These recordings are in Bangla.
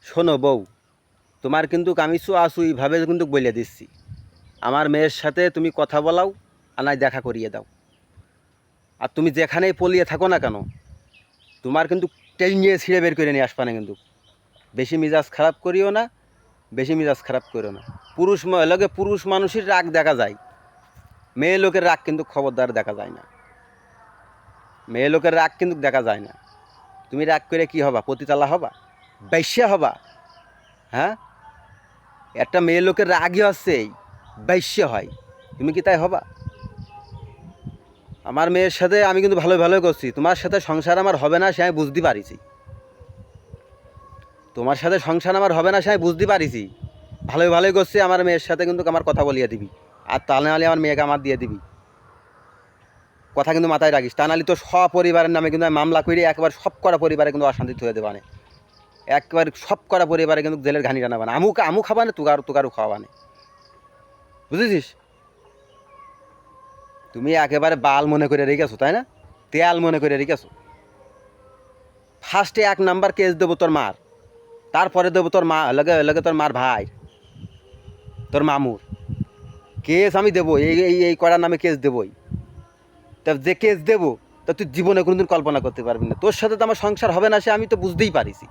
শোনো বউ, তোমার কিন্তু আমি চুয়াচুইভাবে কিন্তু বলে দিচ্ছি, আমার মেয়ের সাথে তুমি কথা বলাও আর নাই দেখা করিয়ে দাও। আর তুমি যেখানেই পলিয়ে থাকো না কেন, তোমার কিন্তু টেনে ছিঁড়ে বের করে নিয়ে আসবা না কিন্তু। বেশি মিজাজ খারাপ করিও না, বেশি মিজাজ খারাপ করিও না। পুরুষ মানুষের রাগ দেখা যায়, মেয়ে লোকের রাগ কিন্তু খবরদার দেখা যায় না। মেয়ে লোকের রাগ কিন্তু দেখা যায় না। তুমি রাগ করে কি হবা? পতিতালা হবা? বেশ্যা হবা? হ্যাঁ, একটা মেয়ে লোকের রাগই হচ্ছে এই বেশ্যা হয়। তুমি কি তাই হবা? আমার মেয়ের সাথে আমি কিন্তু ভালোই করছি, তোমার সাথে সংসার আমার হবে না সে আমি বুঝতে পারিছি। তোমার সাথে সংসার আমার হবে না সে আমি বুঝতে পারিছি। ভালোই করছি, আমার মেয়ের সাথে কিন্তু আমার কথা বলিয়ে দিবি। আর তা নাহলে আমার মেয়েকে আমার দিয়ে দিবি। কথা কিন্তু মাথায় রাখিস, তা নাহলে তো সপরিবারের নামে কিন্তু আমি মামলা করে একবার সব করা পরিবারে কিন্তু অশান্তি হয়ে দেবানে। একবার সব করা পরিবারে কিন্তু জেলের ঘানি টানাবানে। আমু খাবানে, তুকারও খাওয়াবানে। বুঝেছিস? তুমি একেবারে বাল মনে করে রেখেছো, তাই না? তেল মনে করে রেখেছো। ফার্স্টে 1 নাম্বার কেস দেবো তোর মার, তারপরে দেবো তোর মা লগে লগে তোর মার ভাই, তোর মামুর কেস আমি দেবো। এই করার নামে কেস দেবই। তা যে কেস দেবো তা তুই জীবনে কোনোদিন কল্পনা করতে পারবি না। তোর সাথে তো আমার সংসার হবে না সে আমি তো বুঝতেই পারিছি।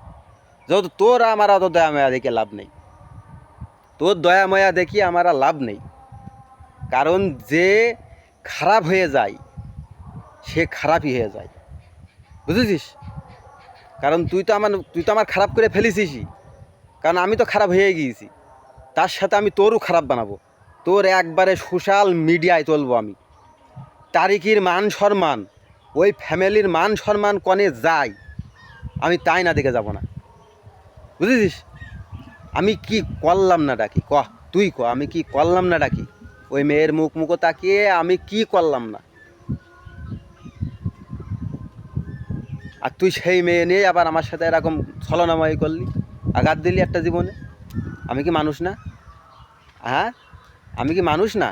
যেহেতু তোর আমার অত দয়া মায়া দেখে লাভ নেই, তোর দয়া মায়া দেখি আমার আর লাভ নেই। কারণ যে খারাপ হয়ে যায় সে খারাপই হয়ে যায়। বুঝেছিস? কারণ তুই তো আমার খারাপ করে ফেলেছিসই। কারণ আমি তো খারাপ হয়ে গিয়েছি, তার সাথে আমি তোরও খারাপ বানাবো। তোর একবারে সোশ্যাল মিডিয়ায় তুলবো আমি। তারিকির মান সম্মান, ওই ফ্যামিলির মান সম্মান কনে যায় আমি তাই না দেখে যাব না। বুঝেছিস? আমি কি করলাম না ডাকি ক, তুই ক আমি কি করলাম না ডাকি? ওই মেয়ের মুখ তাকিয়ে আমি কি করলাম না? আর তুই সেই মেয়ে নিয়ে আবার আমার সাথে এরকম ছলনাময় করলি, আঘাত দিলি একটা জীবনে। আমি কি মানুষ না? হ্যাঁ, আমি কি মানুষ না?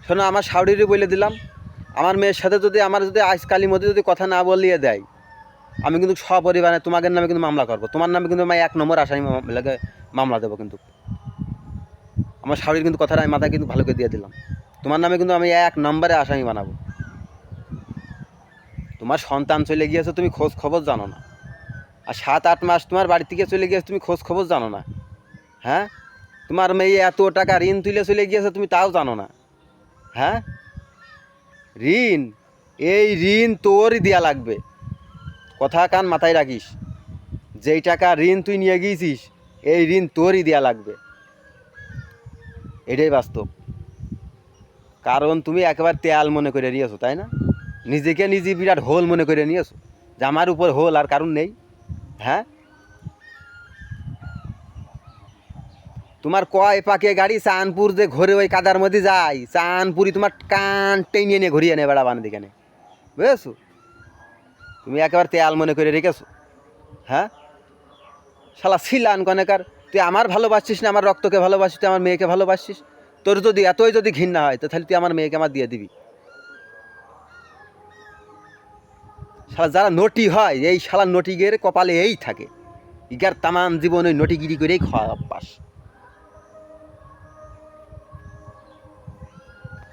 শোনো, আমার শাওরিরই বলে দিলাম, আমার মেয়ের সাথে যদি আজকালের মধ্যে যদি কথা না বলিয়ে দেয়, আমি কিন্তু সপরিবারে তোমাদের নামে কিন্তু মামলা করবো। তোমার নামে কিন্তু আমি 1 নম্বর আসামি মামলা দেবো কিন্তু। আমার শাওরির কিন্তু কথাটা আমি মাথায় কিন্তু ভালো করে দিয়ে দিলাম। তোমার নামে কিন্তু আমি 1 নম্বরে আসামি বানাবো। তোমার সন্তান চলে গিয়েছে, তুমি খোঁজ খবর জানো না। আর 7-8 মাস তোমার বাড়ি থেকে চলে গিয়েছে, তুমি খোঁজ খবর জানো না। হ্যাঁ, তোমার মেয়ে এত টাকা ঋণ তুলে চলে গিয়েছে, তুমি তাও জানো না। হ্যাঁ, ঋণ, এই ঋণ তোরই দেয়া লাগবে। কথা কান মাথায় রাখিস, যেই টাকা ঋণ তুই নিয়ে গিয়েছিস এই ঋণ তোরই দেয়া লাগবে। এটাই বাস্তব। কারণ তুমি একেবারে তেয়াল মনে করে নিয়েছো, তাই না? নিজে বিরাট হোল মনে করে নিয়েছো যে আমার উপর হোল আর কারণ নেই। হ্যাঁ, তোমার কয় পাকে গাড়ি চাঁদপুর যে ঘরে ওই কাদার মধ্যে যায়, চাঁদপুরি তোমার কান টেনে নিয়ে ঘুরিয়ে নেবে বেড়া বান দিকে। বুঝেছো? তুমি একেবারে তেয়াল মনে করে রেখেছো। হ্যাঁ, শালা ছিলান কনেকার, তুই আমার ভালোবাসছিস না, আমার রক্তকে ভালোবাসিস, তুই আমার মেয়েকে ভালোবাসিস। তোর যদি এতই যদি ঘৃণা হয় তো তাহলে তুই আমার মেয়েকে আমার দিয়ে দিবি। শালা যারা নটি হয়, এই শালা নটিগের কপালে এই থাকে, ইগার তামান জীবন ওই নটিগিরি করেই খাওয়া অভ্যাস।